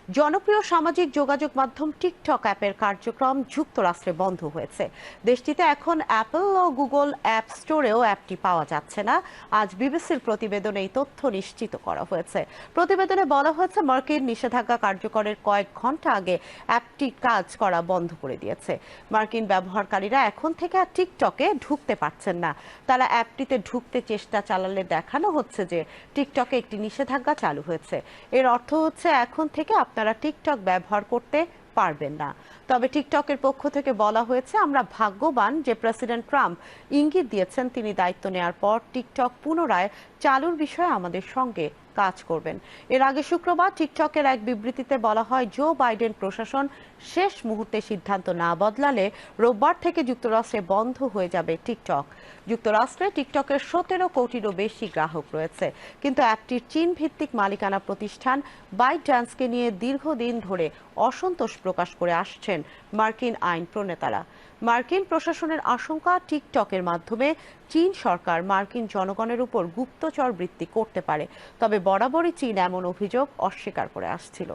জনপ্রিয় সামাজিক যোগাযোগ মাধ্যম টিকটক অ্যাপের কার্যক্রম যুক্তরাষ্ট্রে বন্ধ হয়েছে। দেশটিতে এখন অ্যাপল ও গুগল অ্যাপ স্টোরেও অ্যাপটি পাওয়া যাচ্ছে না। আজ বিবিসির প্রতিবেদনে এই তথ্য নিশ্চিত করা হয়েছে। প্রতিবেদনে বলা হয়েছে, মার্কিন নিষেধাজ্ঞা কার্যকরের কয়েক ঘন্টা আগে অ্যাপটি কাজ করা বন্ধ করে দিয়েছে। মার্কিন ব্যবহারকারীরা এখন থেকে আর টিকটকে ঢুকতে পারছেন না। তারা অ্যাপটিতে ঢুকতে চেষ্টা চালালে দেখানো হচ্ছে যে টিকটকে একটি নিষেধাজ্ঞা চালু হয়েছে। এর অর্থ হচ্ছে এখন থেকে আপনারা টিকটক ব্যবহার করতে পারবেন না। তবে টিকটকের পক্ষ থেকে বলা হয়েছে, আমরা ভাগ্যবান যে প্রেসিডেন্ট ট্রাম্প ইঙ্গিত দিয়েছেন তিনি দায়িত্ব নেওয়ার পর টিকটক পুনরায় চালুর বিষয়ে আমাদের সঙ্গে কাজ করবেন। এর আগে শুক্রবার টিকটকের এক বিবৃতিতে বলা হয়, জো বাইডেন প্রশাসন শেষ মুহূর্তে সিদ্ধান্ত না বদলালে রোববার থেকে যুক্তরাষ্ট্রে বন্ধ হয়ে যাবে টিকটক। যুক্তরাষ্ট্রে টিকটকের 17 কোটিরও বেশি গ্রাহক রয়েছে, কিন্তু অ্যাপটির চীন ভিত্তিক মালিকানা প্রতিষ্ঠান বাইটড্যান্সকে নিয়ে দীর্ঘদিন ধরে অসন্তোষ প্রকাশ করে আসছেন মার্কিন আইন প্রণেতারা। মার্কিন প্রশাসনের আশঙ্কা, টিকটকের মাধ্যমে চীন সরকার মার্কিন জনগণের উপর গুপ্তচর বৃত্তি করতে পারে। তবে বরাবরই চীন এমন অভিযোগ অস্বীকার করে আসছিল।